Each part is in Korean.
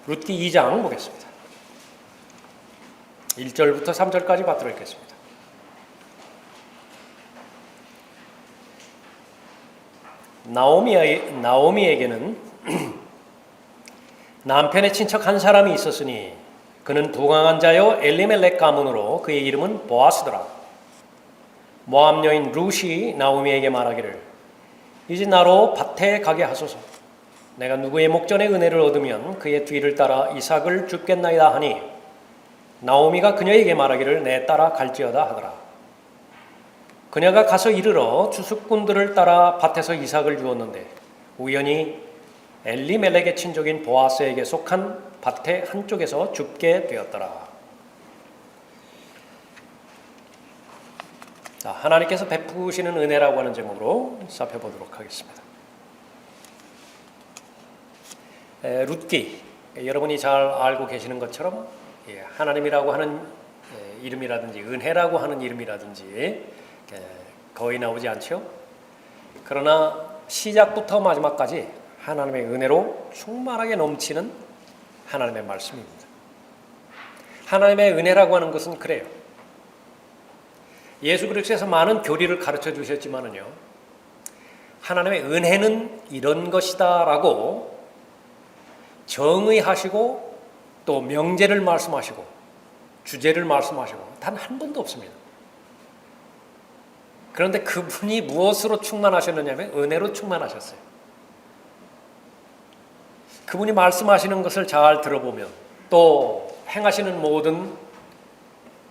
룻기 2장 보겠습니다. 1절부터 3절까지 받들어 읽겠습니다. 나오미에게는 남편의 친척 한 사람이 있었으니 그는 부강한 자요 엘리멜렉 가문으로 그의 이름은 보아스더라. 모압 여인 룻이 나오미에게 말하기를 이제 나로 밭에 가게 하소서. 내가 누구의 목전에 은혜를 얻으면 그의 뒤를 따라 이삭을 줍겠나이다 하니 나오미가 그녀에게 말하기를 내 따라 갈지어다 하더라. 그녀가 가서 이르러 주수꾼들을 따라 밭에서 이삭을 주었는데 우연히 엘리멜렉의 친족인 보아스에게 속한 밭의 한쪽에서 줍게 되었더라. 자, 하나님께서 베푸시는 은혜라고 하는 제목으로 살펴보도록 하겠습니다. 룻기, 여러분이 잘 알고 계시는 것처럼 하나님이라고 하는 이름이라든지 은혜라고 하는 이름이라든지 거의 나오지 않죠. 그러나 시작부터 마지막까지 하나님의 은혜로 충만하게 넘치는 하나님의 말씀입니다. 하나님의 은혜라고 하는 것은 그래요. 예수 그리스도에서 많은 교리를 가르쳐 주셨지만은요, 하나님의 은혜는 이런 것이다 라고 정의하시고 또 명제를 말씀하시고 주제를 말씀하시고 단 한 번도 없습니다. 그런데 그분이 무엇으로 충만하셨느냐면 은혜로 충만하셨어요. 그분이 말씀하시는 것을 잘 들어보면 또 행하시는 모든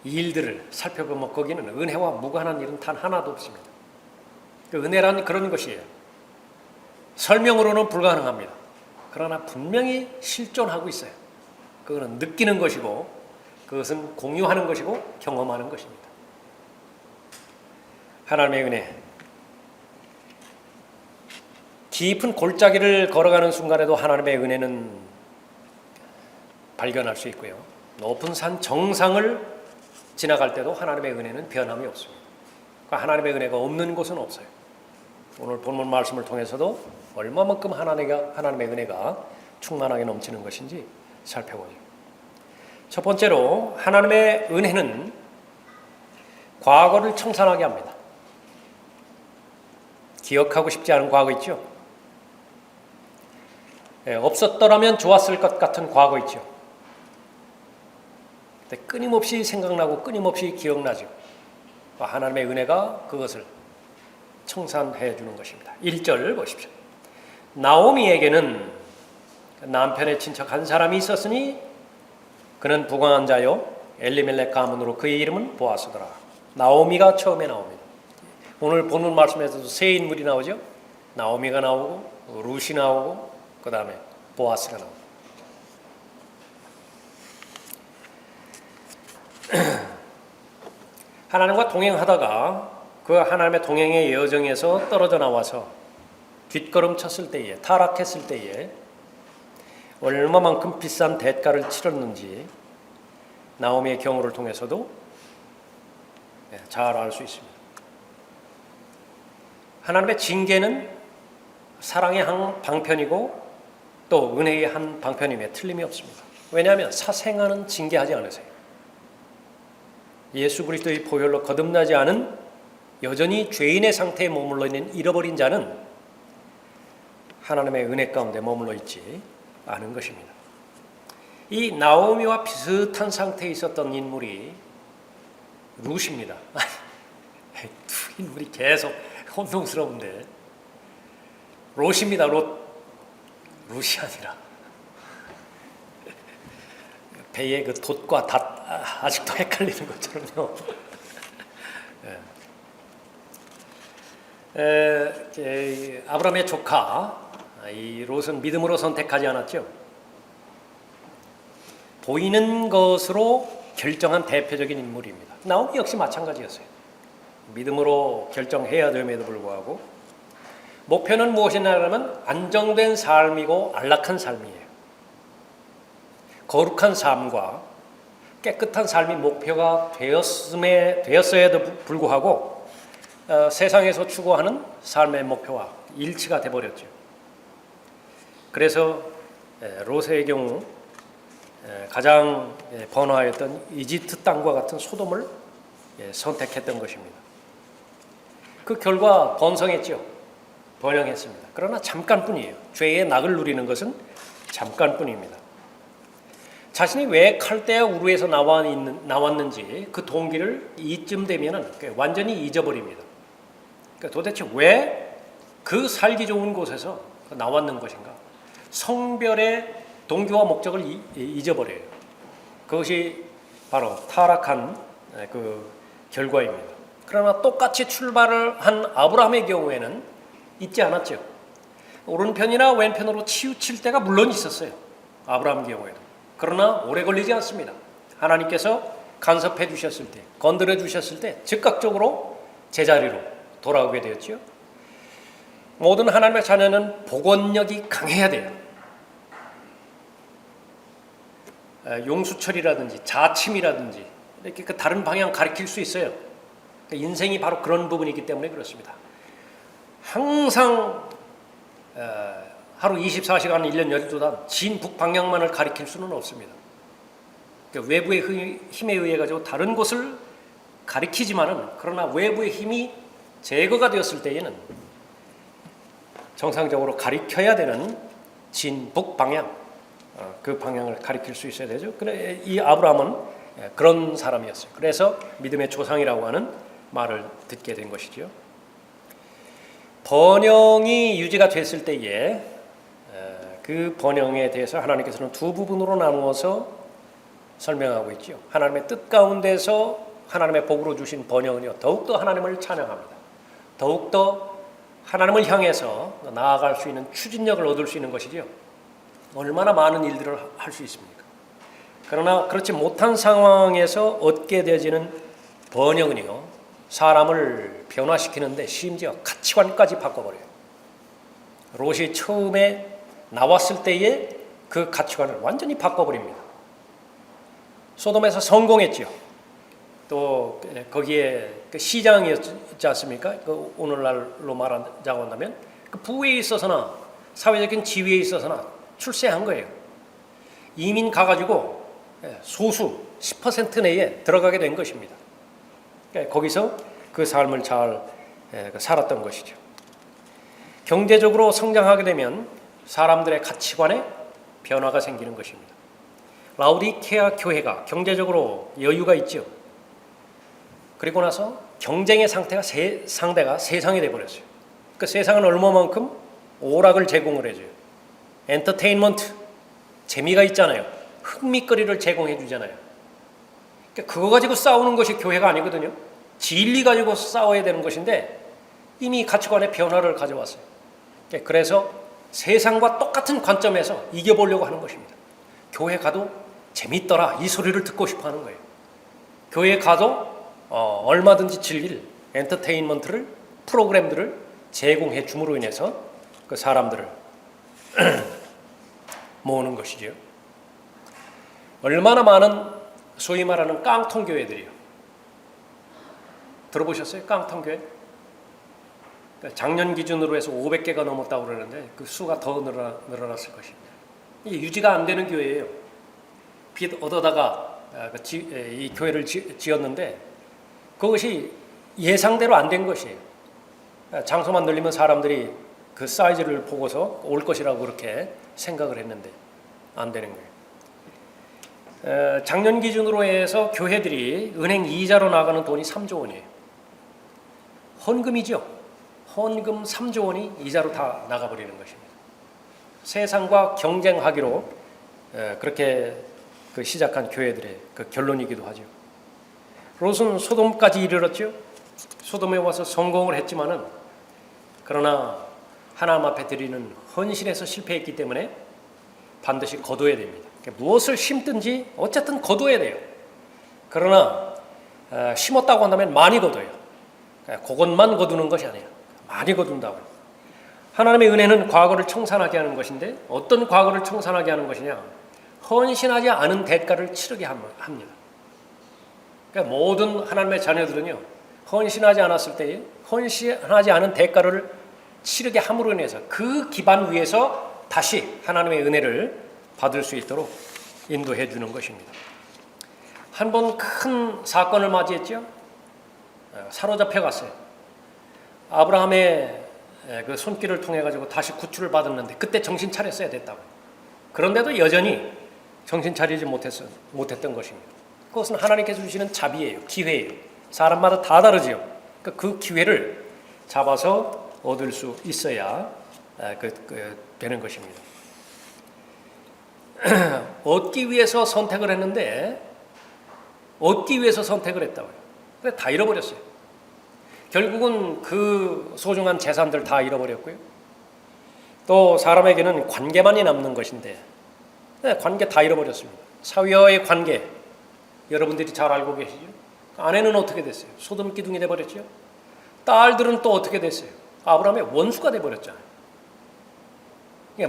일들을 살펴보면 거기는 은혜와 무관한 일은 단 하나도 없습니다. 은혜란 그런 것이에요. 설명으로는 불가능합니다. 그러나 분명히 실존하고 있어요. 그거는 느끼는 것이고 그것은 공유하는 것이고 경험하는 것입니다. 하나님의 은혜, 깊은 골짜기를 걸어가는 순간에도 하나님의 은혜는 발견할 수 있고요. 높은 산 정상을 지나갈 때도 하나님의 은혜는 변함이 없습니다. 그러니까 하나님의 은혜가 없는 곳은 없어요. 오늘 본문 말씀을 통해서도 얼마만큼 하나님의 은혜가 충만하게 넘치는 것인지 살펴보죠. 첫 번째로 하나님의 은혜는 과거를 청산하게 합니다. 기억하고 싶지 않은 과거 있죠. 없었더라면 좋았을 것 같은 과거 있죠. 끊임없이 생각나고 끊임없이 기억나죠. 하나님의 은혜가 그것을 청산해 주는 것입니다. 1절 보십시오. 나오미에게는 남편의 친척 한 사람이 있었으니 그는 부강한 자요 엘리멜렉 가문으로 그의 이름은 보아스더라. 나오미가 처음에 나옵니다. 오늘 본문 말씀에서도 세 인물이 나오죠. 나오미가 나오고 룻이 나오고 그 다음에 보아스가 나옵니다. 하나님과 동행하다가 그 하나님의 동행의 여정에서 떨어져 나와서 뒷걸음 쳤을 때에, 타락했을 때에 얼마만큼 비싼 대가를 치렀는지 나오미의 경우를 통해서도 잘 알 수 있습니다. 하나님의 징계는 사랑의 한 방편이고 또 은혜의 한 방편임에 틀림이 없습니다. 왜냐하면 사생아는 징계하지 않으세요. 예수 그리스도의 보혈로 거듭나지 않은 여전히 죄인의 상태에 머물러 있는 잃어버린 자는 하나님의 은혜 가운데 머물러 있지 않은 것입니다. 이 나오미와 비슷한 상태에 있었던 인물이 룻입니다. 두 인물이 계속 혼동스러운데 롯입니다. 롯이 아니라 배의 그 돛과 닷 아직도 헷갈리는 것처럼요. 아브라함의 조카 이 롯은 믿음으로 선택하지 않았죠. 보이는 것으로 결정한 대표적인 인물입니다. 나오미 역시 마찬가지였어요. 믿음으로 결정해야 됨에도 불구하고 목표는 무엇이냐면 안정된 삶이고 안락한 삶이에요. 거룩한 삶과 깨끗한 삶이 목표가 되었어야도 불구하고 세상에서 추구하는 삶의 목표와 일치가 돼버렸죠. 그래서 롯의 경우 가장 번화했던 이집트 땅과 같은 소돔을 선택했던 것입니다. 그 결과 번성했죠. 번영했습니다. 그러나 잠깐뿐이에요. 죄의 낙을 누리는 것은 잠깐뿐입니다. 자신이 왜 칼데아 우르에서 나왔는지 그 동기를 이쯤 되면은 완전히 잊어버립니다. 그러니까 도대체 왜 그 살기 좋은 곳에서 나왔는 것인가? 성별의 동기와 목적을 잊어버려요. 그것이 바로 타락한 그 결과입니다. 그러나 똑같이 출발을 한 아브라함의 경우에는 잊지 않았죠. 오른편이나 왼편으로 치우칠 때가 물론 있었어요. 아브라함 경우에도. 그러나 오래 걸리지 않습니다. 하나님께서 간섭해 주셨을 때, 건드려 주셨을 때 즉각적으로 제자리로 돌아오게 되었죠. 모든 하나님의 자녀는 복원력이 강해야 돼요. 용수철이라든지 자침이라든지 이렇게 그 다른 방향 가리킬 수 있어요. 인생이 바로 그런 부분이기 때문에 그렇습니다. 항상 하루 24시간 1년 12단 진북 방향만을 가리킬 수는 없습니다. 그러니까 외부의 힘에 의해 가지고 다른 곳을 가리키지만은 그러나 외부의 힘이 제거가 되었을 때에는 정상적으로 가리켜야 되는 진북 방향, 그 방향을 가리킬 수 있어야 되죠. 그래 이 아브라함은 그런 사람이었어요. 그래서 믿음의 조상이라고 하는 말을 듣게 된 것이죠. 번영이 유지가 됐을 때에 그 번영에 대해서 하나님께서는 두 부분으로 나누어서 설명하고 있죠. 하나님의 뜻 가운데서 하나님의 복으로 주신 번영은요, 더욱더 하나님을 찬양합니다. 더욱더 하나님을 향해서 나아갈 수 있는 추진력을 얻을 수 있는 것이죠. 얼마나 많은 일들을 할 수 있습니까? 그러나 그렇지 못한 상황에서 얻게 되어지는 번영은요, 사람을 변화시키는데 심지어 가치관까지 바꿔버려요. 롯이 처음에 나왔을 때의 그 가치관을 완전히 바꿔버립니다. 소돔에서 성공했죠. 또 거기에 그 시장이었지 않습니까? 그 오늘날로 말하자고 한다면 그 부에 있어서나 사회적인 지위에 있어서나 출세한 거예요. 이민 가가지고 소수 10% 내에 들어가게 된 것입니다. 거기서 그 삶을 잘 살았던 것이죠. 경제적으로 성장하게 되면 사람들의 가치관에 변화가 생기는 것입니다. 라우디케아 교회가 경제적으로 여유가 있죠. 그리고 나서 경쟁의 상대가 세상이 되어버렸어요. 그 세상은 얼마만큼 오락을 제공을 해줘요. 엔터테인먼트, 재미가 있잖아요. 흥미거리를 제공해 주잖아요. 그러니까 그거 가지고 싸우는 것이 교회가 아니거든요. 진리 가지고 싸워야 되는 것인데 이미 가치관의 변화를 가져왔어요. 그래서 세상과 똑같은 관점에서 이겨보려고 하는 것입니다. 교회 가도 재밌더라 이 소리를 듣고 싶어 하는 거예요. 교회 가도 얼마든지 즐길 엔터테인먼트를, 프로그램들을 제공해 줌으로 인해서 그 사람들을 모으는 것이죠. 얼마나 많은 소위 말하는 깡통교회들이요. 들어보셨어요? 깡통교회? 작년 기준으로 해서 500개가 넘었다고 그러는데 그 수가 더 늘어났을 것입니다. 이게 유지가 안 되는 교회예요. 빚 얻어다가 이 교회를 지었는데 그것이 예상대로 안 된 것이에요. 장소만 늘리면 사람들이 그 사이즈를 보고서 올 것이라고 그렇게 생각을 했는데 안 되는 거예요. 작년 기준으로 해서 교회들이 은행 이자로 나가는 돈이 3조 원이에요. 헌금이죠. 헌금 3조 원이 이자로 다 나가버리는 것입니다. 세상과 경쟁하기로 그렇게 시작한 교회들의 그 결론이기도 하죠. 롯은 소돔까지 이르렀죠. 소돔에 와서 성공을 했지만은 그러나 하나님 앞에 드리는 헌신에서 실패했기 때문에 반드시 거둬야 됩니다. 그러니까 무엇을 심든지 어쨌든 거둬야 돼요. 그러나 심었다고 한다면 많이 거둬요. 그것만 거두는 것이 아니에요. 많이 거둔다고. 하나님의 은혜는 과거를 청산하게 하는 것인데 어떤 과거를 청산하게 하는 것이냐? 헌신하지 않은 대가를 치르게 합니다. 그러니까 모든 하나님의 자녀들은요, 헌신하지 않았을 때 헌신하지 않은 대가를 치르게 함으로 인해서 그 기반 위에서 다시 하나님의 은혜를 받을 수 있도록 인도해 주는 것입니다. 한 번 큰 사건을 맞이했죠. 사로잡혀 갔어요. 아브라함의 그 손길을 통해 가지고 다시 구출을 받았는데 그때 정신 차렸어야 됐다고. 그런데도 여전히 정신 차리지 못했던 것입니다. 그것은 하나님께서 주시는 자비예요. 기회예요. 사람마다 다 다르지요. 그 기회를 잡아서 얻을 수 있어야 되는 것입니다. 얻기 위해서 선택을 했는데 얻기 위해서 선택을 했다고요. 근데 다 잃어버렸어요. 결국은 그 소중한 재산들 다 잃어버렸고요. 또 사람에게는 관계만이 남는 것인데 관계 다 잃어버렸습니다. 사위와의 관계 여러분들이 잘 알고 계시죠? 아내는 어떻게 됐어요? 소돔 기둥이 돼버렸죠. 딸들은 또 어떻게 됐어요? 아브라함의 원수가 돼버렸잖아요.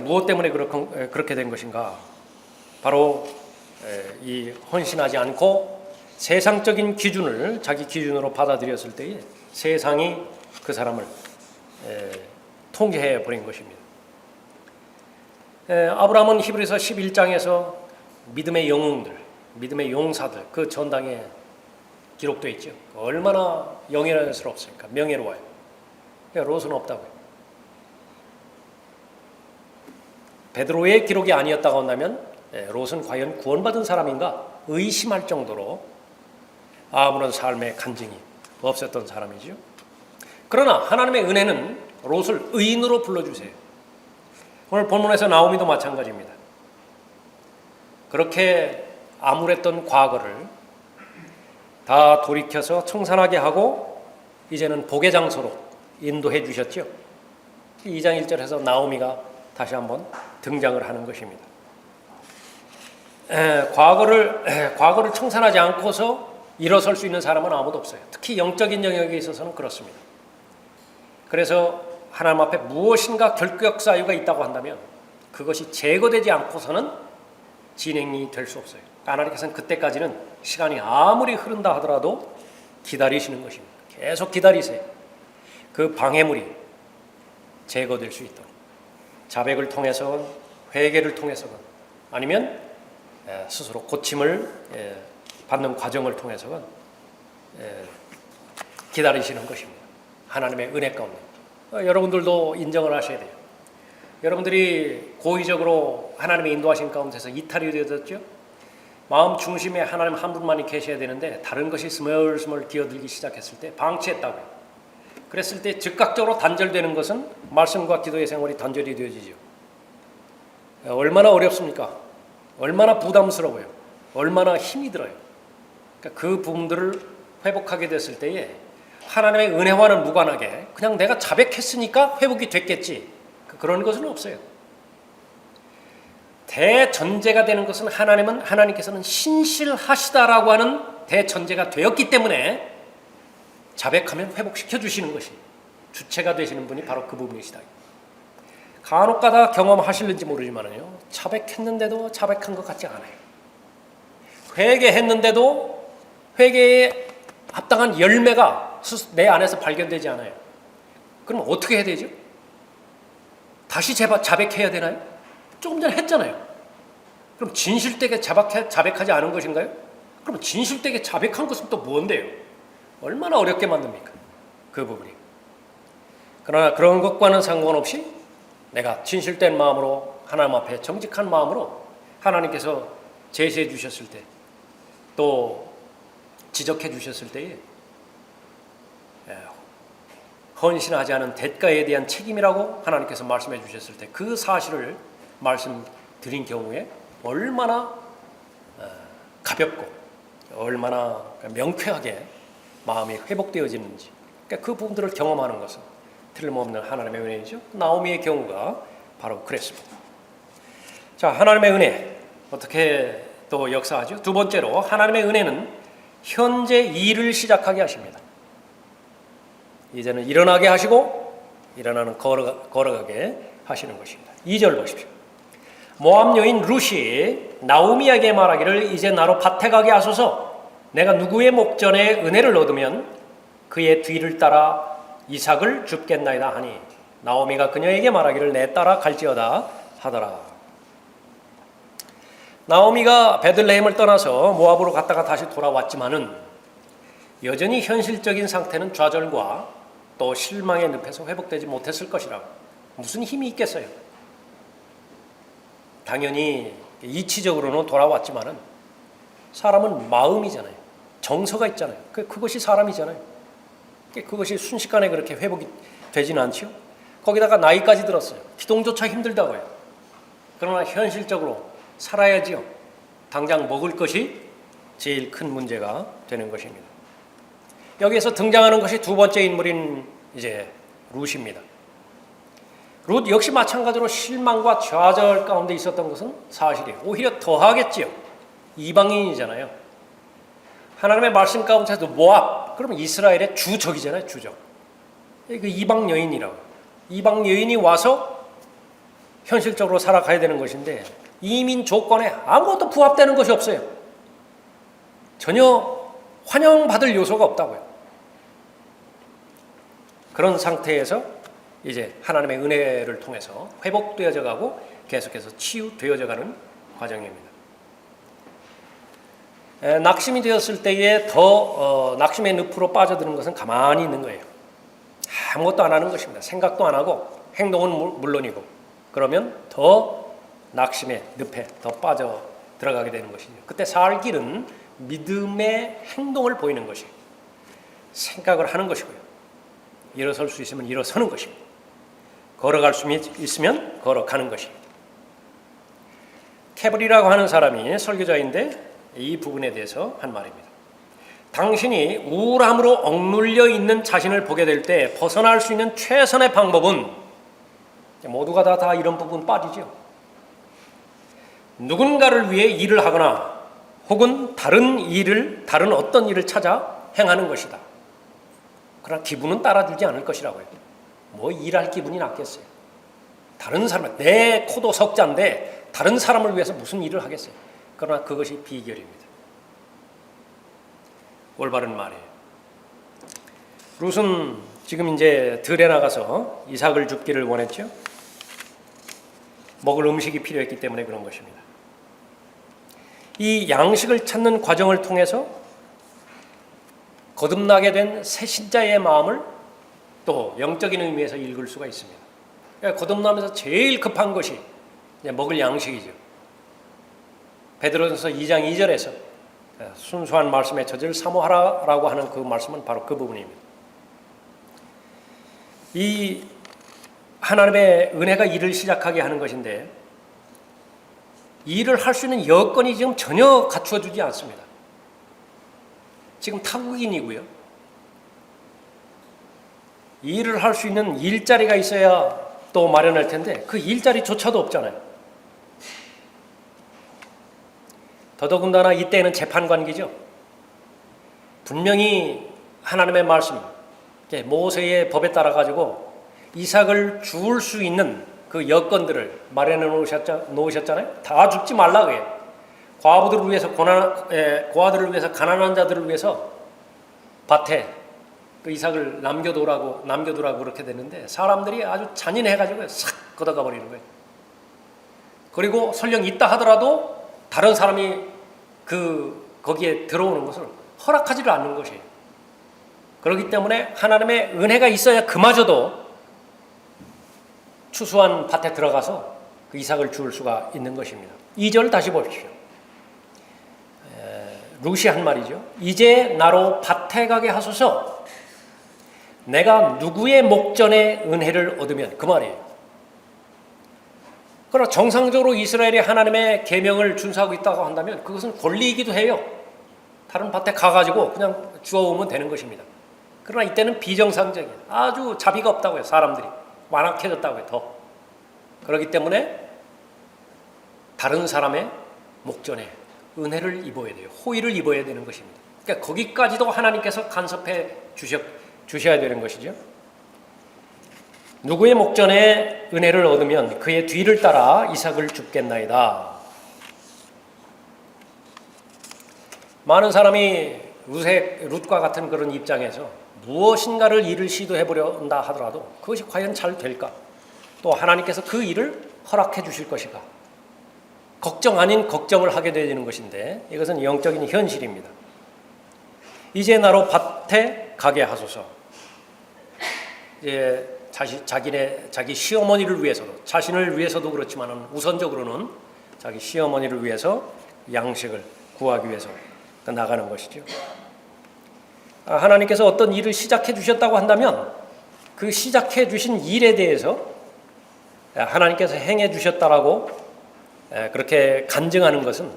무엇 때문에 그렇게 된 것인가? 바로 이 헌신하지 않고 세상적인 기준을 자기 기준으로 받아들였을 때에 세상이 그 사람을 통제해 버린 것입니다. 아브라함은 히브리서 11장에서 믿음의 영웅들, 믿음의 용사들 그 전당에 기록되어 있죠. 얼마나 영예스럽습니까? 명예로워요. 롯은 없다고요. 베드로의 기록이 아니었다고 한다면 롯은 과연 구원받은 사람인가 의심할 정도로 아무런 삶의 간증이 없었던 사람이죠. 그러나 하나님의 은혜는 롯을 의인으로 불러주세요. 오늘 본문에서 나오미도 마찬가지입니다. 그렇게 암울했던 과거를 다 돌이켜서 청산하게 하고 이제는 복의 장소로 인도해 주셨죠. 2장 1절에서 나오미가 다시 한번 등장을 하는 것입니다. 과거를 청산하지 않고서 일어설 수 있는 사람은 아무도 없어요. 특히 영적인 영역에 있어서는 그렇습니다. 그래서 하나님 앞에 무엇인가 결격 사유가 있다고 한다면 그것이 제거되지 않고서는 진행이 될 수 없어요. 하나님께서는 그때까지는 시간이 아무리 흐른다 하더라도 기다리시는 것입니다. 계속 기다리세요. 그 방해물이 제거될 수 있도록 자백을 통해서건 회개를 통해서건 아니면 스스로 고침을 받는 과정을 통해서건 기다리시는 것입니다. 하나님의 은혜 가운데 여러분들도 인정을 하셔야 돼요. 여러분들이 고의적으로 하나님의 인도하신 가운데서 이탈이 되었죠. 마음 중심에 하나님 한 분만이 계셔야 되는데 다른 것이 스멀스멀 기어들기 시작했을 때 방치했다고요. 그랬을 때 즉각적으로 단절되는 것은 말씀과 기도의 생활이 단절이 되어지죠. 얼마나 어렵습니까? 얼마나 부담스러워요. 얼마나 힘이 들어요. 그러니까 그 부분들을 회복하게 됐을 때에 하나님의 은혜와는 무관하게 그냥 내가 자백했으니까 회복이 됐겠지. 그런 것은 없어요. 대전제가 되는 것은 하나님께서는 신실하시다라고 하는 대전제가 되었기 때문에 자백하면 회복시켜 주시는 것이 주체가 되시는 분이 바로 그 부분이시다. 간혹가다 경험하실는지 모르지만요, 자백했는데도 자백한 것 같지 않아요. 회개했는데도 회개에 합당한 열매가 내 안에서 발견되지 않아요. 그럼 어떻게 해야 되죠? 다시 자백해야 되나요? 조금 전에 했잖아요. 그럼 진실되게 자백하지 않은 것인가요? 그럼 진실되게 자백한 것은 또 뭔데요? 얼마나 어렵게 만듭니까? 그 부분이. 그러나 그런 것과는 상관없이 내가 진실된 마음으로 하나님 앞에 정직한 마음으로 하나님께서 제시해 주셨을 때 또 지적해 주셨을 때에 헌신하지 않은 대가에 대한 책임이라고 하나님께서 말씀해 주셨을 때 그 사실을 말씀드린 경우에 얼마나 가볍고 얼마나 명쾌하게 마음이 회복되어지는지 그러니까 그 부분들을 경험하는 것은 틀림없는 하나님의 은혜이죠. 나오미의 경우가 바로 그랬습니다. 자, 하나님의 은혜 어떻게 또 역사하죠? 두 번째로 하나님의 은혜는 현재 일을 시작하게 하십니다. 이제는 일어나게 하시고 일어나는 걸어가게 하시는 것입니다. 2절 보십시오. 모압 여인 룻이 나오미에게 말하기를 이제 나로 밭에 가게 하소서. 내가 누구의 목전에 은혜를 얻으면 그의 뒤를 따라 이삭을 줍겠나이다 하니 나오미가 그녀에게 말하기를 내 따라 갈지어다 하더라. 나오미가 베들레헴을 떠나서 모압으로 갔다가 다시 돌아왔지만은 여전히 현실적인 상태는 좌절과 또 실망의 늪에서 회복되지 못했을 것이라고. 무슨 힘이 있겠어요? 당연히 이치적으로는 돌아왔지만은 사람은 마음이잖아요. 정서가 있잖아요. 그것이 사람이잖아요. 그것이 순식간에 그렇게 회복이 되지는 않지요. 거기다가 나이까지 들었어요. 기동조차 힘들다고요. 그러나 현실적으로 살아야지요. 당장 먹을 것이 제일 큰 문제가 되는 것입니다. 여기에서 등장하는 것이 두 번째 인물인 이제 룻입니다. 룻 역시 마찬가지로 실망과 좌절 가운데 있었던 것은 사실이에요. 오히려 더하겠지요. 이방인이잖아요. 하나님의 말씀 가운데서도 모압, 그러면 이스라엘의 주적이잖아요. 주적. 그 이방 여인이라고. 이방 여인이 와서 현실적으로 살아가야 되는 것인데 이민 조건에 아무것도 부합되는 것이 없어요. 전혀 환영받을 요소가 없다고요. 그런 상태에서 이제 하나님의 은혜를 통해서 회복되어져 가고 계속해서 치유되어져 가는 과정입니다. 낙심이 되었을 때에 더 낙심의 늪으로 빠져드는 것은 가만히 있는 거예요. 아무것도 안 하는 것입니다. 생각도 안 하고 행동은 물론이고, 그러면 더 낙심의 늪에 더 빠져 들어가게 되는 것이죠. 그때 살 길은 믿음의 행동을 보이는 것이에요. 생각을 하는 것이고요. 일어설 수 있으면 일어서는 것입니다. 걸어갈 수 있으면 걸어가는 것입니다. 캐블이라고 하는 사람이 설교자인데 이 부분에 대해서 한 말입니다. 당신이 우울함으로 억눌려 있는 자신을 보게 될 때 벗어날 수 있는 최선의 방법은, 모두가 다 이런 부분 빠지죠. 누군가를 위해 일을 하거나 혹은 다른 어떤 일을 찾아 행하는 것이다. 그러나 기분은 따라주지 않을 것이라고요. 뭐 일할 기분이 낫겠어요. 다른 사람, 내 코도 석자인데 다른 사람을 위해서 무슨 일을 하겠어요. 그러나 그것이 비결입니다. 올바른 말이에요. 룻은 지금 이제 들에 나가서 이삭을 줍기를 원했죠. 먹을 음식이 필요했기 때문에 그런 것입니다. 이 양식을 찾는 과정을 통해서 거듭나게 된 새 신자의 마음을 또 영적인 의미에서 읽을 수가 있습니다. 그러니까 거듭나면서 제일 급한 것이 먹을 양식이죠. 베드로전서 2장 2절에서 순수한 말씀에 젖을 사모하라라고 하는 그 말씀은 바로 그 부분입니다. 이 하나님의 은혜가 일을 시작하게 하는 것인데, 일을 할 수 있는 여건이 지금 전혀 갖추어주지 않습니다. 지금 타국인이고요. 일을 할 수 있는 일자리가 있어야 또 마련할 텐데 그 일자리조차도 없잖아요. 더더군다나 이때는 재판관기죠. 분명히 하나님의 말씀, 모세의 법에 따라 가지고 이삭을 죽을 수 있는 그 여건들을 마련해 놓으셨잖아요. 다 죽지 말라 그래요. 과부들을 위해서 고아들을 위해서, 가난한 자들을 위해서 밭에 그 이삭을 남겨두라고 그렇게 됐는데 사람들이 아주 잔인해가지고 싹 걷어가 버리는 거예요. 그리고 설령 있다 하더라도 다른 사람이 거기에 들어오는 것을 허락하지를 않는 것이에요. 그렇기 때문에 하나님의 은혜가 있어야 그마저도 추수한 밭에 들어가서 그 이삭을 주울 수가 있는 것입니다. 2절 다시 보십시오. 룻이 한 말이죠. 이제 나로 밭에 가게 하소서. 내가 누구의 목전에 은혜를 얻으면, 그 말이에요. 그러나 정상적으로 이스라엘이 하나님의 계명을 준수하고 있다고 한다면 그것은 권리이기도 해요. 다른 밭에 가가지고 그냥 주워오면 되는 것입니다. 그러나 이때는 비정상적이에요. 아주 자비가 없다고요. 사람들이 완악해졌다고요. 더. 그렇기 때문에 다른 사람의 목전에 은혜를 입어야 돼요. 호의를 입어야 되는 것입니다. 그러니까 거기까지도 하나님께서 간섭해 주셔야 되는 것이죠. 누구의 목전에 은혜를 얻으면 그의 뒤를 따라 이삭을 줍겠나이다. 많은 사람이 룻과 같은 그런 입장에서 무엇인가를 일을 시도해보려 한다 하더라도 그것이 과연 잘 될까? 또 하나님께서 그 일을 허락해 주실 것인가? 걱정 아닌 걱정을 하게 되는 것인데 이것은 영적인 현실입니다. 이제 나로 밭에 가게 하소서. 이제 자기 시어머니를 위해서도, 자신을 위해서도 그렇지만은 우선적으로는 자기 시어머니를 위해서 양식을 구하기 위해서 나가는 것이죠. 하나님께서 어떤 일을 시작해 주셨다고 한다면 그 시작해 주신 일에 대해서 하나님께서 행해 주셨다라고 그렇게 간증하는 것은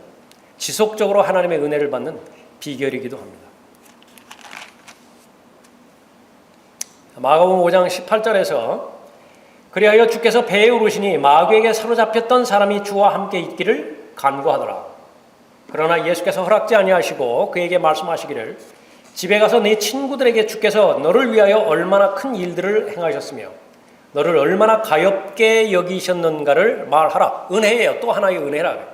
지속적으로 하나님의 은혜를 받는 비결이기도 합니다. 마가복음 5장 18절에서 그리하여 주께서 배에 오르시니 마귀에게 사로잡혔던 사람이 주와 함께 있기를 간구하더라. 그러나 예수께서 허락지 아니하시고 그에게 말씀하시기를 집에 가서 네 친구들에게 주께서 너를 위하여 얼마나 큰 일들을 행하셨으며 너를 얼마나 가엾게 여기셨는가를 말하라. 은혜예요. 또 하나의 은혜라.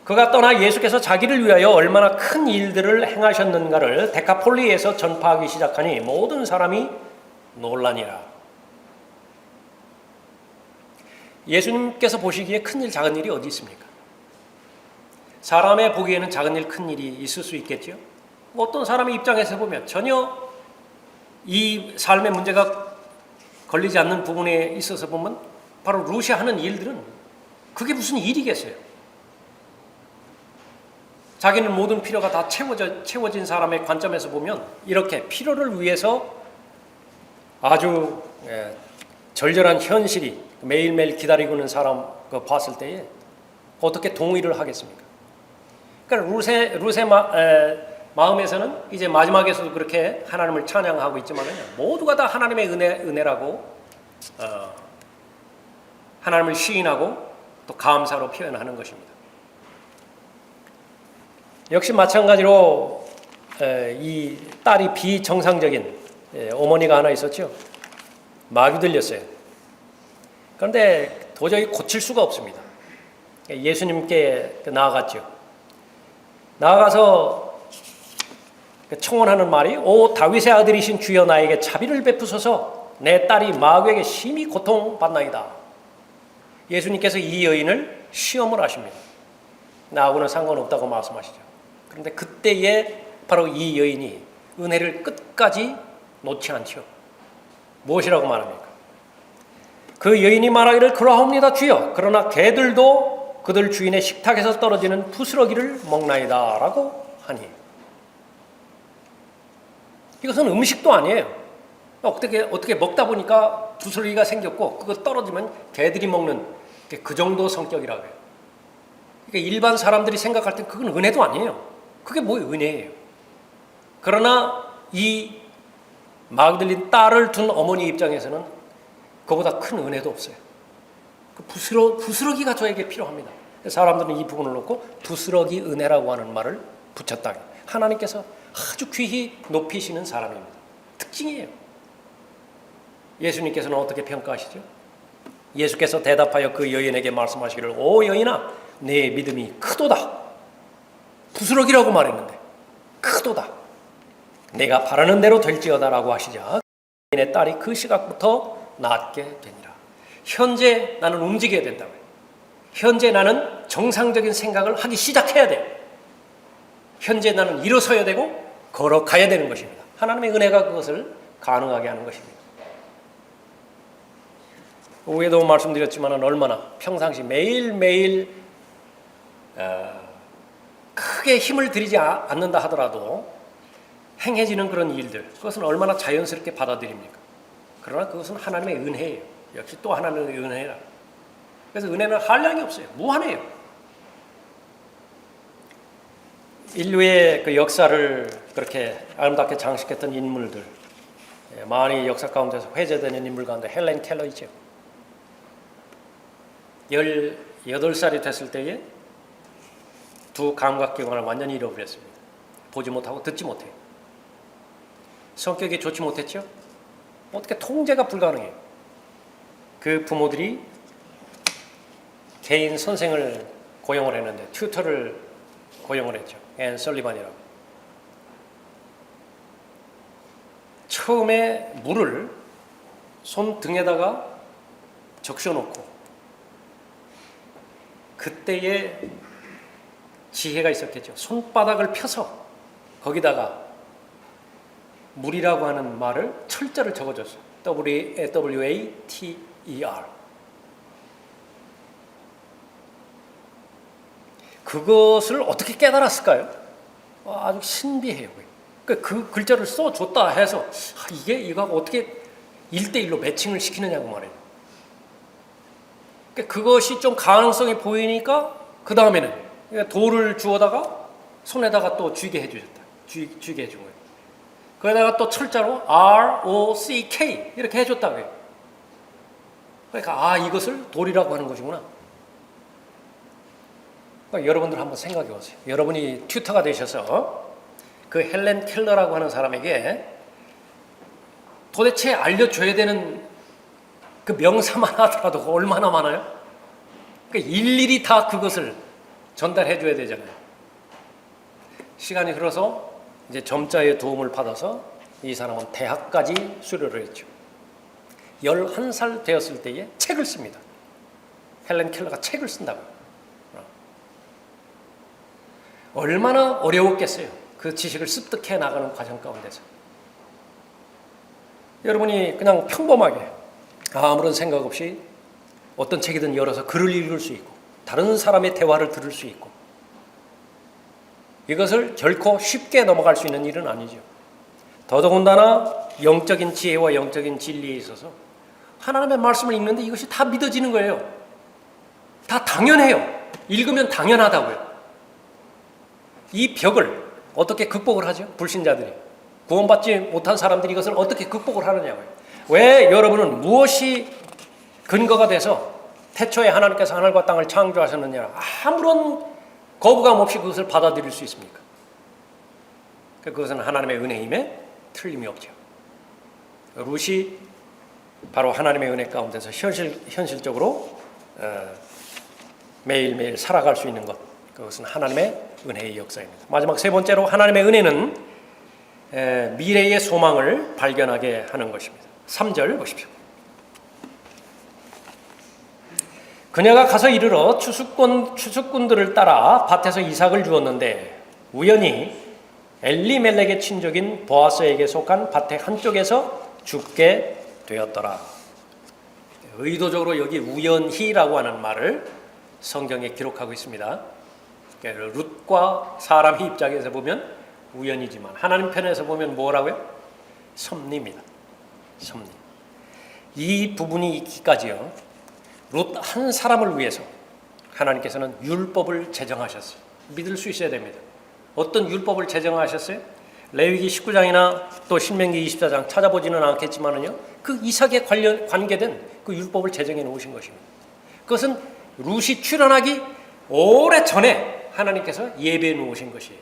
그가 떠나 예수께서 자기를 위하여 얼마나 큰 일들을 행하셨는가를 데카폴리에서 전파하기 시작하니 모든 사람이 놀라니라. 예수님께서 보시기에 큰 일 작은 일이 어디 있습니까? 사람의 보기에는 작은 일 큰 일이 있을 수 있겠죠. 어떤 사람의 입장에서 보면 전혀 이 삶의 문제가 걸리지 않는 부분에 있어서 보면 바로 루시 하는 일들은 그게 무슨 일이겠어요. 자기는 모든 필요가 다 채워진 사람의 관점에서 보면 이렇게 필요를 위해서 아주 절절한 현실이 매일매일 기다리고 있는 사람 봤을 때에 어떻게 동의를 하겠습니까? 그러니까 루세 마음에서는 이제 마지막에서도 그렇게 하나님을 찬양하고 있지만 모두가 다 하나님의 은혜라고 하나님을 시인하고 또 감사로 표현하는 것입니다. 역시 마찬가지로 이 딸이 비정상적인 어머니가 하나 있었죠. 마귀 들렸어요. 그런데 도저히 고칠 수가 없습니다. 예수님께 나아갔죠. 나아가서 청원하는 말이 오 다윗의 아들이신 주여 나에게 자비를 베푸소서 내 딸이 마귀에게 심히 고통받나이다. 예수님께서 이 여인을 시험을 하십니다. 나하고는 상관없다고 말씀하시죠. 그런데 그때에 바로 이 여인이 은혜를 끝까지 놓지 않죠. 무엇이라고 말합니까? 그 여인이 말하기를 그러하옵니다 주여 그러나 개들도 그들 주인의 식탁에서 떨어지는 부스러기를 먹나이다 라고 하니 이것은 음식도 아니에요. 어떻게 먹다 보니까 부스러기가 생겼고 그거 떨어지면 개들이 먹는 그 정도 성격이라고 해요. 그러니까 일반 사람들이 생각할 땐 그건 은혜도 아니에요. 그게 뭐예요? 은혜예요. 그러나 이 마귀 딸을 둔 어머니 입장에서는 그보다 큰 은혜도 없어요. 그 부스러기가 저에게 필요합니다. 사람들은 이 부분을 놓고 부스러기 은혜라고 하는 말을 붙였다. 하나님께서 아주 귀히 높이시는 사람입니다. 특징이에요. 예수님께서는 어떻게 평가하시죠? 예수께서 대답하여 그 여인에게 말씀하시기를 오 여인아 내 믿음이 크도다. 부스러기라고 말했는데 크도다. 내가 바라는 대로 될지어다라고 하시자 내 딸이 그 시각부터 낫게 되니라. 현재 나는 움직여야 된다고요. 현재 나는 정상적인 생각을 하기 시작해야 돼요. 현재 나는 일어서야 되고 걸어가야 되는 것입니다. 하나님의 은혜가 그것을 가능하게 하는 것입니다. 위에도 말씀드렸지만 얼마나 평상시 매일매일 크게 힘을 들이지 않는다 하더라도 행해지는 그런 일들 그것은 얼마나 자연스럽게 받아들입니까? 그러나 그것은 하나님의 은혜예요. 역시 또 하나님의 은혜라. 그래서 은혜는 한량이 없어요. 무한해요. 인류의 그 역사를 그렇게 아름답게 장식했던 인물들 많이 역사 가운데서 회자되는 인물 가운데 헬렌 켈러이죠. 18살이 됐을 때에 두 감각기관을 완전히 잃어버렸습니다. 보지 못하고 듣지 못해요. 성격이 좋지 못했죠. 어떻게 통제가 불가능해요. 그 부모들이 개인 선생을 고용을 했는데 튜터를 고용을 했죠. 앤 설리반이라고. 처음에 물을 손등에다가 적셔놓고 그때의 지혜가 있었겠죠. 손바닥을 펴서 거기다가 물이라고 하는 말을 철자를 적어줬어요. WATER. 그것을 어떻게 깨달았을까요? 아주 신비해요. 그 글자를 써줬다 해서 이거 어떻게 1대1로 매칭을 시키느냐고 말해요. 그것이 좀 가능성이 보이니까 그 다음에는 돌을 주워다가 손에다가 또 쥐게 해주셨다. 쥐게 해준 거예요. 거기다가 또 철자로 ROCK 이렇게 해줬다고요. 그러니까 이것을 돌이라고 하는 것이구나. 그러니까 여러분들 한번 생각해 보세요. 여러분이 튜터가 되셔서 그 헬렌 켈러라고 하는 사람에게 도대체 알려줘야 되는 그 명사만 하더라도 얼마나 많아요? 그러니까 일일이 다 그것을 전달해 줘야 되잖아요. 시간이 흘러서 이제 점자의 도움을 받아서 이 사람은 대학까지 수료를 했죠. 11살 되었을 때에 책을 씁니다. 헬렌 켈러가 책을 쓴다고요. 얼마나 어려웠겠어요. 그 지식을 습득해 나가는 과정 가운데서. 여러분이 그냥 평범하게 아무런 생각 없이 어떤 책이든 열어서 글을 읽을 수 있고 다른 사람의 대화를 들을 수 있고 이것을 결코 쉽게 넘어갈 수 있는 일은 아니죠. 더더군다나 영적인 지혜와 영적인 진리에 있어서 하나님의 말씀을 읽는데 이것이 다 믿어지는 거예요. 다 당연해요. 읽으면 당연하다고요. 이 벽을 어떻게 극복을 하죠? 불신자들이. 구원받지 못한 사람들이 이것을 어떻게 극복을 하느냐고요. 왜 여러분은 무엇이 근거가 돼서 태초에 하나님께서 하늘과 땅을 창조하셨느냐 아무런 거부감 없이 그것을 받아들일 수 있습니까? 그것은 하나님의 은혜임에 틀림이 없죠. 룻이 바로 하나님의 은혜 가운데서 현실적으로 매일매일 살아갈 수 있는 것, 그것은 하나님의 은혜의 역사입니다. 마지막 세 번째로 하나님의 은혜는 미래의 소망을 발견하게 하는 것입니다. 3절 보십시오. 그녀가 가서 이르러 추수꾼들을 따라 밭에서 이삭을 주었는데 우연히 엘리멜렉의 친족인 보아스에게 속한 밭의 한쪽에서 죽게 되었더라. 의도적으로 여기 우연히라고 하는 말을 성경에 기록하고 있습니다. 룻과 사람의 입장에서 보면 우연이지만 하나님 편에서 보면 뭐라고요? 섭리입니다. 섭리. 이 부분이 있기까지요. 룻 한 사람을 위해서 하나님께서는 율법을 제정하셨어요. 믿을 수 있어야 됩니다. 어떤 율법을 제정하셨어요? 레위기 19장이나 또 신명기 24장 찾아보지는 않겠지만은요. 그 이삭에 관계된 그 율법을 제정해 놓으신 것입니다. 그것은 룻이 출현하기 오래 전에 하나님께서 예배해 놓으신 것이에요.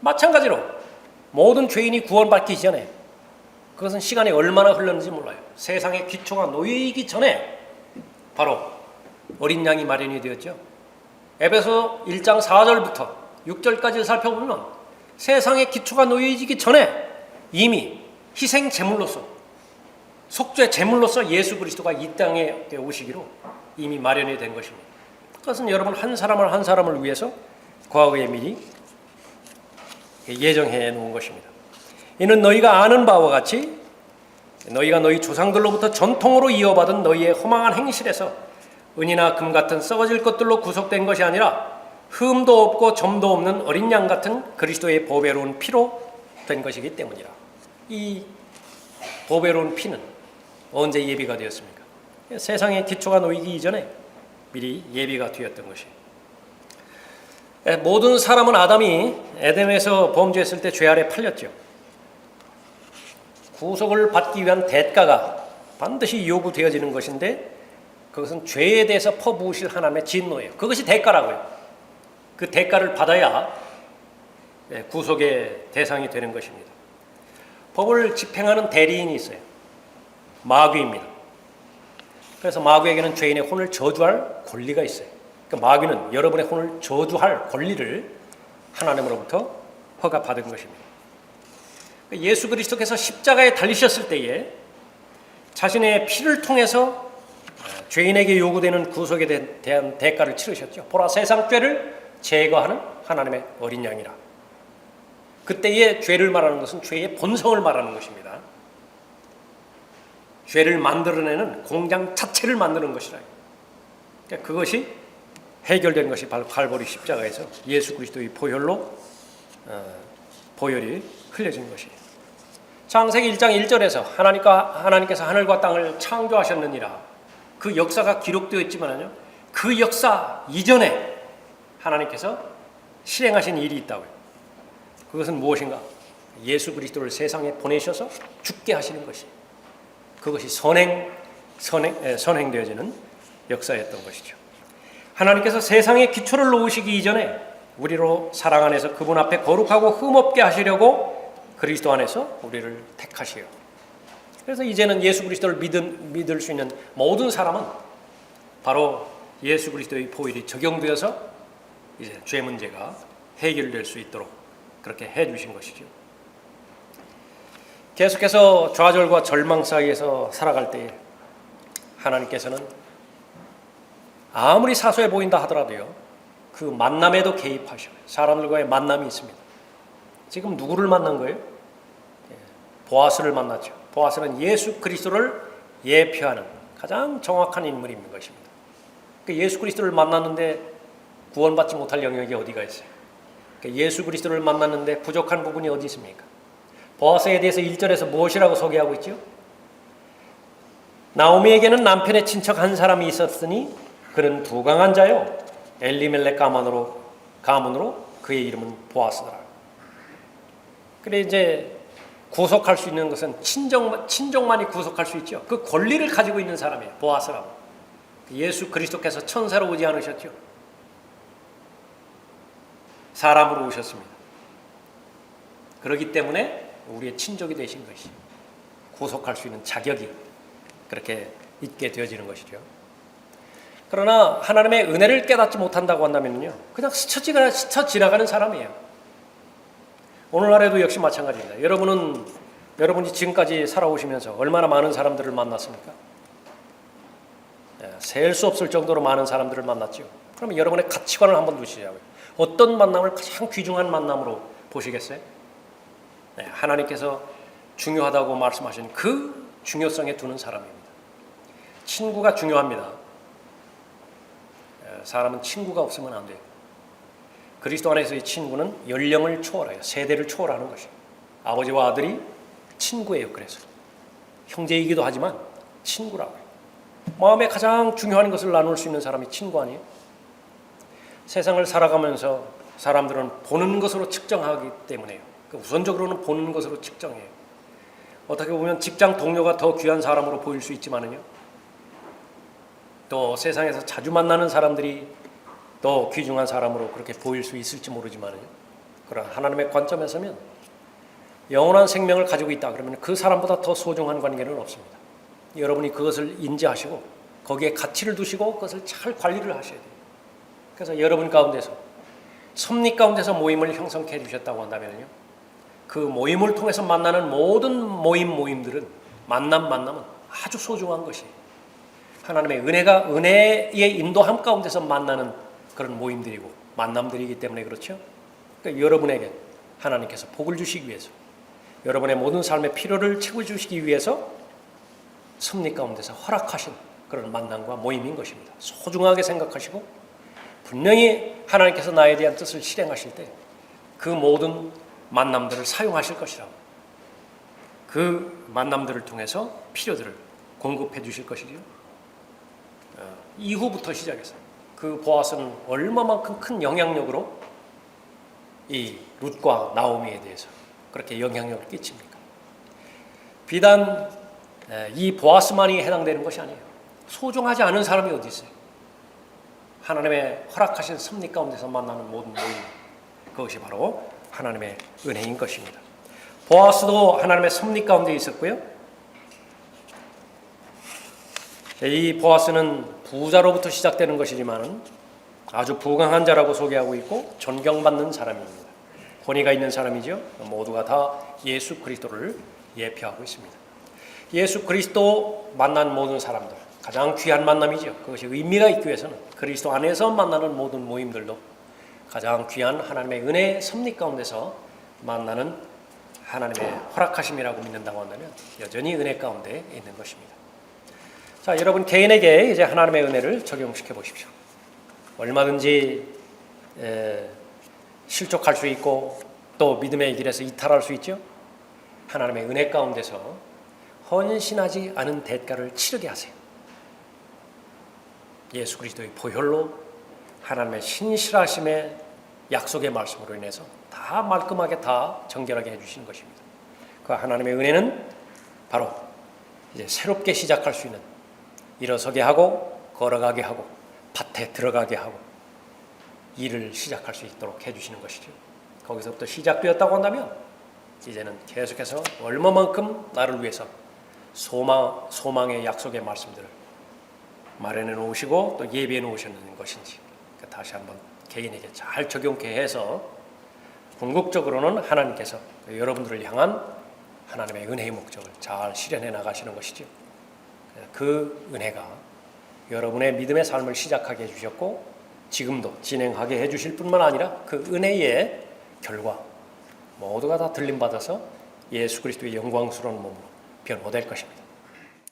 마찬가지로 모든 죄인이 구원받기 전에 그것은 시간이 얼마나 흘렀는지 몰라요. 세상의 기초가 놓이기 전에 바로 어린 양이 마련이 되었죠. 에베소 1장 4절부터 6절까지 살펴보면 세상의 기초가 놓여지기 전에 이미 희생 제물로서 속죄 제물로서 예수 그리스도가 이 땅에 오시기로 이미 마련이 된 것입니다. 그것은 여러분 한 사람을 위해서 과거에 미리 예정해 놓은 것입니다. 이는 너희가 아는 바와 같이 너희가 너희 조상들로부터 전통으로 이어받은 너희의 허망한 행실에서 은이나 금 같은 썩어질 것들로 구속된 것이 아니라 흠도 없고 점도 없는 어린 양 같은 그리스도의 보배로운 피로 된 것이기 때문이라. 이 보배로운 피는 언제 예비가 되었습니까? 세상의 기초가 놓이기 이전에 미리 예비가 되었던 것이에요. 모든 사람은 아담이 에덴에서 범죄했을 때 죄 아래 팔렸죠. 구속을 받기 위한 대가가 반드시 요구되어지는 것인데 그것은 죄에 대해서 퍼부으실 하나님의 진노예요. 그것이 대가라고요. 그 대가를 받아야 구속의 대상이 되는 것입니다. 법을 집행하는 대리인이 있어요. 마귀입니다. 그래서 마귀에게는 죄인의 혼을 저주할 권리가 있어요. 그러니까 마귀는 여러분의 혼을 저주할 권리를 하나님으로부터 허가받은 것입니다. 예수 그리스도께서 십자가에 달리셨을 때에 자신의 피를 통해서 죄인에게 요구되는 구속에 대한 대가를 치르셨죠. 보라, 세상 죄를 제거하는 하나님의 어린 양이라. 그때의 죄를 말하는 것은 죄의 본성을 말하는 것입니다. 죄를 만들어내는 공장 자체를 만드는 것이라. 그러니까 그것이 해결된 것이 바로 갈보리 십자가에서 예수 그리스도의 보혈로 보혈이 흘려진 것이에요. 창세기 1장 1절에서 하나님께서 하늘과 땅을 창조하셨느니라. 그 역사가 기록되어 있지만요, 그 역사 이전에 하나님께서 실행하신 일이 있다고요. 그것은 무엇인가? 예수 그리스도를 세상에 보내셔서 죽게 하시는 것이에요. 그것이 선행되어지는 역사였던 것이죠. 하나님께서 세상의 기초를 놓으시기 이전에 우리로 사랑 안에서 그분 앞에 거룩하고 흠없게 하시려고 그리스도 안에서 우리를 택하시요. 그래서 이제는 예수 그리스도를 믿을 수 있는 모든 사람은 바로 예수 그리스도의 보혈이 적용되어서 이제 죄 문제가 해결될 수 있도록 그렇게 해주신 것이죠. 계속해서 좌절과 절망 사이에서 살아갈 때에 하나님께서는 아무리 사소해 보인다 하더라도요, 그 만남에도 개입하셔요. 사람들과의 만남이 있습니다. 지금 누구를 만난 거예요? 보아스를 만났죠. 보아스는 예수 그리스도를 예표하는 가장 정확한 인물인 것입니다. 예수 그리스도를 만났는데 구원받지 못할 영역이 어디가 있어요? 예수 그리스도를 만났는데 부족한 부분이 어디 있습니까? 보아스에 대해서 1절에서 무엇이라고 소개하고 있죠? 나오미에게는 남편의 친척 한 사람이 있었으니 그는 부강한 자요 엘리멜렉 가문으로 그의 이름은 보아스더라. 그래 이제 구속할 수 있는 것은 친족만이 구속할 수 있죠. 그 권리를 가지고 있는 사람이에요. 보아스라고. 예수 그리스도께서 천사로 오지 않으셨죠. 사람으로 오셨습니다. 그렇기 때문에 우리의 친족이 되신 것이 구속할 수 있는 자격이 그렇게 있게 되어지는 것이죠. 그러나 하나님의 은혜를 깨닫지 못한다고 한다면요, 그냥 스쳐 지나가는 사람이에요. 오늘날에도 역시 마찬가지입니다. 여러분이 지금까지 살아오시면서 얼마나 많은 사람들을 만났습니까? 셀 수 없을 정도로 많은 사람들을 만났죠. 그러면 여러분의 가치관을 한번 두시자고요. 어떤 만남을 가장 귀중한 만남으로 보시겠어요? 하나님께서 중요하다고 말씀하신 그 중요성에 두는 사람입니다. 친구가 중요합니다. 사람은 친구가 없으면 안 돼요. 그리스도 안에서의 친구는 연령을 초월해요. 세대를 초월하는 것이에요. 아버지와 아들이 친구예요. 그래서 형제이기도 하지만 친구라고 해요. 마음에 가장 중요한 것을 나눌 수 있는 사람이 친구 아니에요? 세상을 살아가면서 사람들은 보는 것으로 측정하기 때문에요. 우선적으로는 보는 것으로 측정해요. 어떻게 보면 직장 동료가 더 귀한 사람으로 보일 수 있지만은요, 또 세상에서 자주 만나는 사람들이 더 귀중한 사람으로 그렇게 보일 수 있을지 모르지만요, 그러나 하나님의 관점에서면 영원한 생명을 가지고 있다 그러면 그 사람보다 더 소중한 관계는 없습니다. 여러분이 그것을 인지하시고 거기에 가치를 두시고 그것을 잘 관리를 하셔야 돼요. 그래서 여러분 가운데서 섭리 가운데서 모임을 형성해 주셨다고 한다면요, 그 모임을 통해서 만나는 모든 모임들은 만남은 아주 소중한 것이에요. 하나님의 은혜의 인도함 가운데서 만나는 그런 모임들이고 만남들이기 때문에 그렇죠. 그러니까 여러분에게 하나님께서 복을 주시기 위해서, 여러분의 모든 삶의 필요를 채워주시기 위해서 섭리 가운데서 허락하신 그런 만남과 모임인 것입니다. 소중하게 생각하시고 분명히 하나님께서 나에 대한 뜻을 실행하실 때 그 모든 만남들을 사용하실 것이라고, 그 만남들을 통해서 필요들을 공급해 주실 것이죠. 이후부터 시작해서 그 보아스는 얼마만큼 큰 영향력으로 이 룻과 나오미에 대해서 그렇게 영향력을 끼칩니까? 비단 이 보아스만이 해당되는 것이 아니에요. 소중하지 않은 사람이 어디 있어요? 하나님의 허락하신 섭리 가운데서 만나는 모든 모임, 그것이 바로 하나님의 은혜인 것입니다. 보아스도 하나님의 섭리 가운데 있었고요, 이 보아스는 부자로부터 시작되는 것이지만 아주 부강한 자라고 소개하고 있고 존경받는 사람입니다. 권위가 있는 사람이죠. 모두가 다 예수 그리스도를 예표하고 있습니다. 예수 그리스도 만난 모든 사람들, 가장 귀한 만남이죠. 그것이 의미가 있기 위해서는 그리스도 안에서 만나는 모든 모임들도 가장 귀한 하나님의 은혜의 섭리 가운데서 만나는 하나님의 허락하심이라고 믿는다고 한다면 여전히 은혜 가운데 있는 것입니다. 자, 여러분 개인에게 이제 하나님의 은혜를 적용시켜 보십시오. 얼마든지 실족할 수 있고 또 믿음의 길에서 이탈할 수 있죠. 하나님의 은혜 가운데서 헌신하지 않은 대가를 치르게 하세요. 예수 그리스도의 보혈로 하나님의 신실하심의 약속의 말씀으로 인해서 다 말끔하게 다 정결하게 해주시는 것입니다. 그 하나님의 은혜는 바로 이제 새롭게 시작할 수 있는 일어서게 하고 걸어가게 하고 밭에 들어가게 하고 일을 시작할 수 있도록 해주시는 것이죠. 거기서부터 시작되었다고 한다면 이제는 계속해서 얼마만큼 나를 위해서 소망의 약속의 말씀들을 마련해 놓으시고 또 예비해 놓으셨는 것인지 다시 한번 개인에게 잘 적용케 해서 궁극적으로는 하나님께서 여러분들을 향한 하나님의 은혜의 목적을 잘 실현해 나가시는 것이죠. 그 은혜가 여러분의 믿음의 삶을 시작하게 해주셨고 지금도 진행하게 해주실 뿐만 아니라 그 은혜의 결과 모두가 다 들림받아서 예수 그리스도의 영광스러운 몸으로 변화될 것입니다.